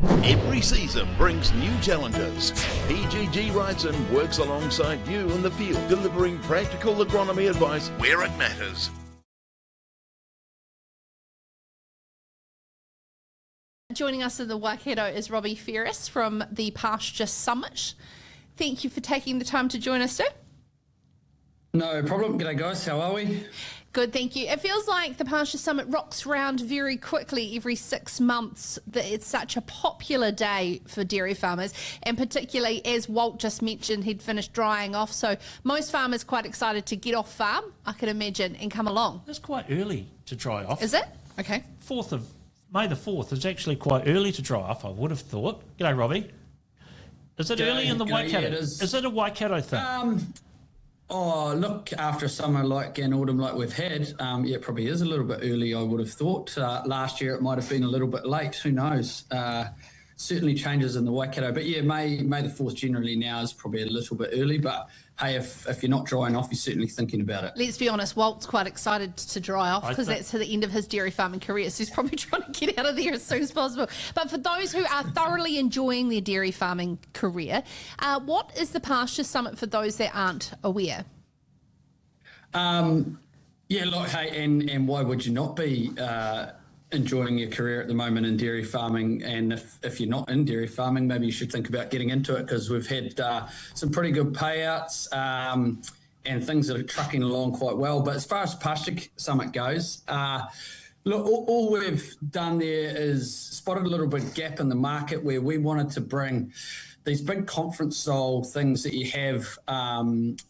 Every season brings new challenges. PGG writes and works alongside you in the field, delivering practical agronomy advice where it matters. Joining us in the Waikato is Robbie Ferris from the Pasture Summit. Thank you for taking the time to join us, sir. No problem. G'day guys, how are we? Good, thank you. It feels like the Pasture Summit rocks around very quickly every 6 months. That it's such a popular day for dairy farmers, and particularly as Walt just mentioned, he'd finished drying off, so most farmers quite excited to get off farm, I can imagine, and come along. It's quite early to dry off. Is it? Okay. May the 4th is actually quite early to dry off, I would have thought. G'day, Robbie. Is it early in the Waikato? Yeah, it is. Is it a Waikato thing? Look, after a summer like an autumn like we've had, it probably is a little bit early, I would have thought. Last year it might have been a little bit late, who knows? Certainly changes in the Waikato. But yeah, May the 4th generally now is probably a little bit early, but hey, if you're not drying off, you're certainly thinking about it. Let's be honest, Walt's quite excited to dry off because that's the end of his dairy farming career, so he's probably trying to get out of there as soon as possible. But for those who are thoroughly enjoying their dairy farming career, what is the Pasture Summit for those that aren't aware? Yeah, look, hey, and why would you not be enjoying your career at the moment in dairy farming? And if you're not in dairy farming, maybe you should think about getting into it, because we've had some pretty good payouts and things that are trucking along quite well. But as far as Pasture Summit goes, look, all we've done there is spotted a little bit of gap in the market where we wanted to bring these big conference style things that you have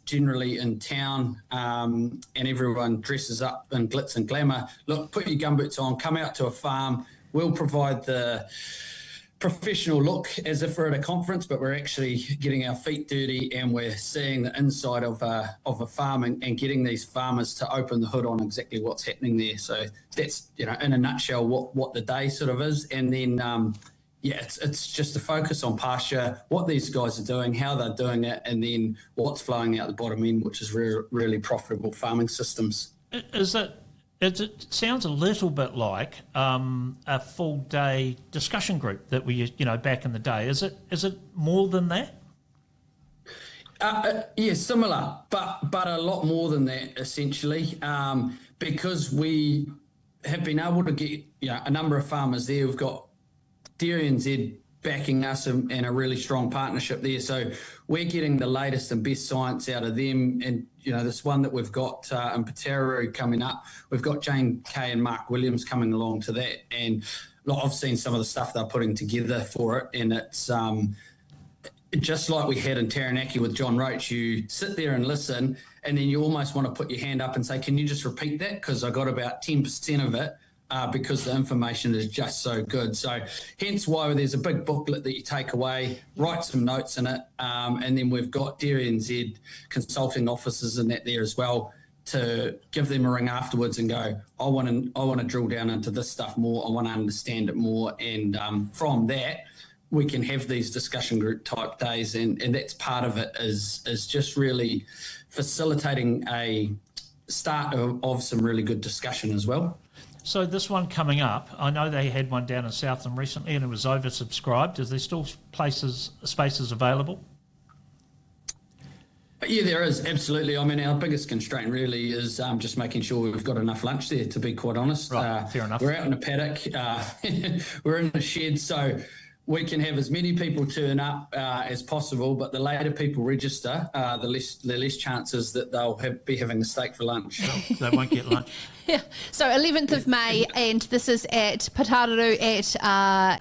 generally in town, and everyone dresses up in glitz and glamour. Look, put your gumboots on, come out to a farm. We'll provide the professional look as if we're at a conference, but we're actually getting our feet dirty and we're seeing the inside of a farm and getting these farmers to open the hood on exactly what's happening there. So that's, in a nutshell, what the day sort of is. And then it's just a focus on pasture, what these guys are doing, how they're doing it, and then what's flowing out the bottom end, which is really profitable farming systems. It sounds a little bit like a full day discussion group that we back in the day. Is it more than that? Yeah, similar, but a lot more than that, essentially, because we have been able to get a number of farmers there. We've got Dairy NZ backing us and a really strong partnership there. So we're getting the latest and best science out of them. And, this one that we've got in Pateru coming up, we've got Jane Kay and Mark Williams coming along to that. And look, I've seen some of the stuff they're putting together for it. And it's just like we had in Taranaki with John Roach. You sit there and listen, and then you almost want to put your hand up and say, can you just repeat that? Because I got about 10% of it. Because the information is just so good. So hence why there's a big booklet that you take away, write some notes in it, and then we've got Dairy NZ consulting officers in that there as well to give them a ring afterwards and go, I want to drill down into this stuff more, I want to understand it more, and from that we can have these discussion group type days, and that's part of it is just really facilitating a start of some really good discussion as well. So this one coming up, I know they had one down in Southland recently and it was oversubscribed. Is there still spaces available? Yeah, there is, absolutely. I mean, our biggest constraint really is just making sure we've got enough lunch there, to be quite honest. Right, fair enough. We're out in a paddock, we're in a shed, so we can have as many people turn up as possible, but the later people register, the less chances that they'll be having a steak for lunch. They won't get lunch. Yeah. So 11th of May, and this is at Pataru at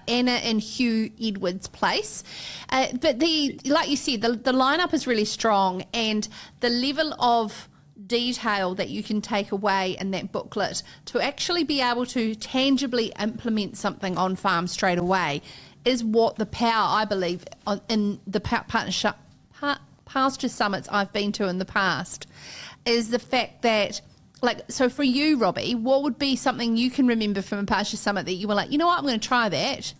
Anna and Hugh Edwards Place. But like you said, the lineup is really strong, and the level of detail that you can take away in that booklet to actually be able to tangibly implement something on farm straight away is what the power, I believe, in the pasture summits I've been to in the past, is the fact that, so for you, Robbie, what would be something you can remember from a pasture summit that you were like, you know what, I'm going to try that?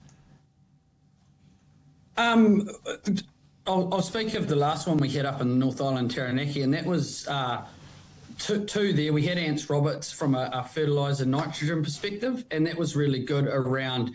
I'll speak of the last one we had up in the North Island, Taranaki, and that was two there. We had Ants Roberts from a fertiliser nitrogen perspective, and that was really good around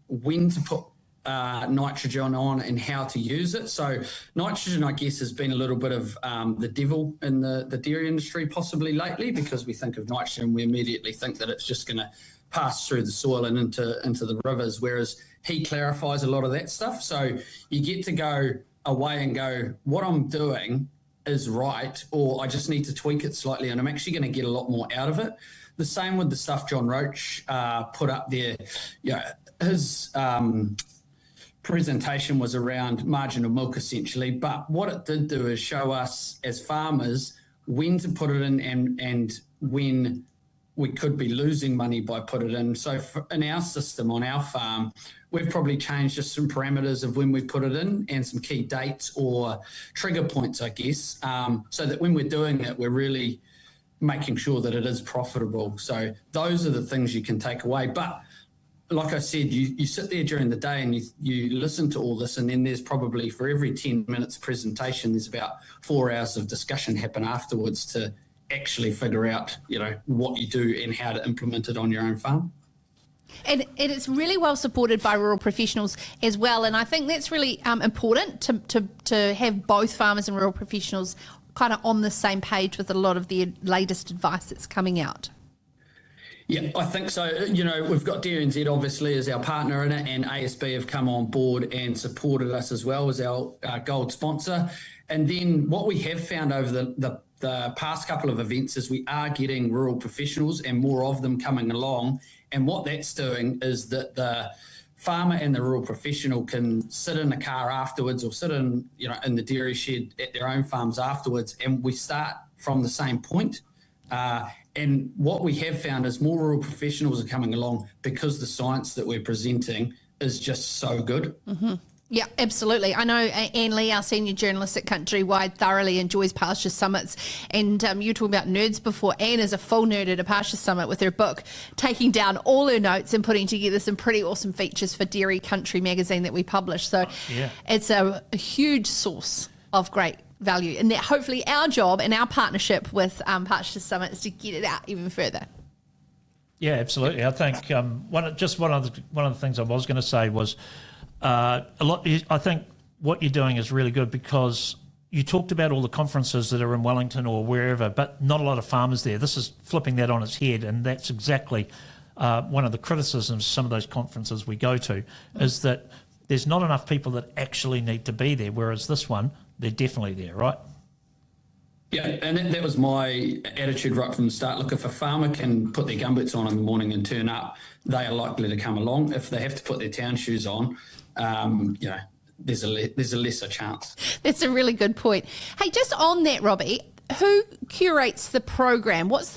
when to put nitrogen on and how to use it. So nitrogen, I guess, has been a little bit of the devil in the dairy industry possibly lately, because we think of nitrogen, we immediately think that it's just going to pass through the soil and into the rivers, whereas he clarifies a lot of that stuff. So you get to go away and go, what I'm doing is right, or I just need to tweak it slightly, and I'm actually going to get a lot more out of it. The same with the stuff John Roach put up there. His presentation was around margin of milk essentially, but what it did do is show us as farmers when to put it in and when we could be losing money by putting it in. So in our system on our farm, we've probably changed just some parameters of when we put it in and some key dates or trigger points, I guess, so that when we're doing it, we're really making sure that it is profitable. So those are the things you can take away. But like I said, you sit there during the day and you listen to all this, and then there's probably for every 10 minutes presentation, there's about 4 hours of discussion happen afterwards to actually figure out, what you do and how to implement it on your own farm. And it's really well supported by rural professionals as well. And I think that's really important to have both farmers and rural professionals kind of on the same page with a lot of the latest advice that's coming out. Yeah, I think so. We've got DNZ obviously as our partner in it, and ASB have come on board and supported us as well as our gold sponsor. And then what we have found over the past couple of events is we are getting rural professionals and more of them coming along. And what that's doing is that the farmer and the rural professional can sit in a car afterwards, or sit in the dairy shed at their own farms afterwards, and we start from the same point. And what we have found is more rural professionals are coming along because the science that we're presenting is just so good. Mm-hmm. Yeah, absolutely. I know Anne Lee, our senior journalist at CountryWide, thoroughly enjoys Pasture Summits. And you were talking about nerds before. Anne is a full nerd at a Pasture Summit with her book, taking down all her notes and putting together some pretty awesome features for Dairy Country magazine that we publish. So It's a huge source of great value. And that hopefully our job and our partnership with Pasture Summit is to get it out even further. Yeah, absolutely. I think one of the things I was going to say was, I think what you're doing is really good, because you talked about all the conferences that are in Wellington or wherever, but not a lot of farmers there. This is flipping that on its head, and that's exactly one of the criticisms some of those conferences we go to, is that there's not enough people that actually need to be there, whereas this one, they're definitely there, right? Yeah, and that was my attitude right from the start. Look, if a farmer can put their gumboots on in the morning and turn up, they are likely to come along. If they have to put their town shoes on, there's a lesser chance. That's a really good point. Hey, just on that, Robbie, who curates the program? What's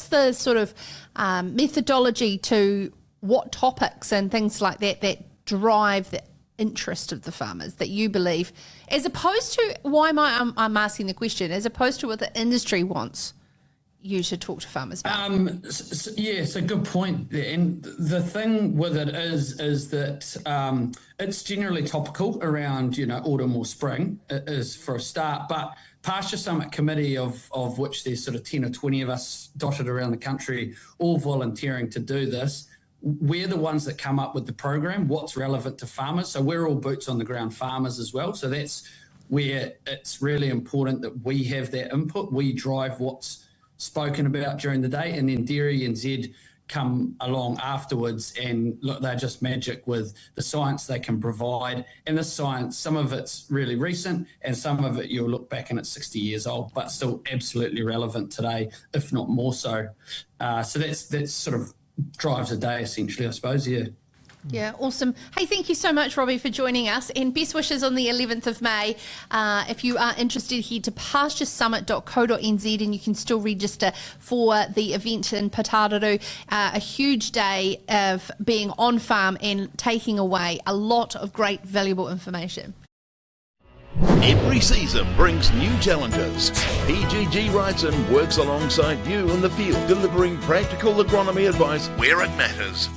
the sort of methodology to what topics and things like that drive the interest of the farmers that you believe, as opposed to I'm asking the question, as opposed to what the industry wants you to talk to farmers about? It's a good point. And the thing with it is that it's generally topical around, autumn or spring is for a start. But Pasture Summit committee, of which there's sort of 10 or 20 of us dotted around the country, all volunteering to do this, we're the ones that come up with the program, what's relevant to farmers. So we're all boots on the ground farmers as well. So that's where it's really important that we have that input. We drive what's spoken about during the day, and then Dairy and Z come along afterwards, and look, they're just magic with the science they can provide. And the science, some of it's really recent, and some of it you'll look back and it's 60 years old, but still absolutely relevant today, if not more so. So that's sort of drives a day essentially, I suppose. Yeah, awesome. Hey, thank you so much, Robbie, for joining us, and best wishes on the 11th of May. If you are interested, head to pasturesummit.co.nz and you can still register for the event in Patararu. A huge day of being on farm and taking away a lot of great, valuable information. Every season brings new challenges. PGG writes and works alongside you in the field, delivering practical agronomy advice where it matters.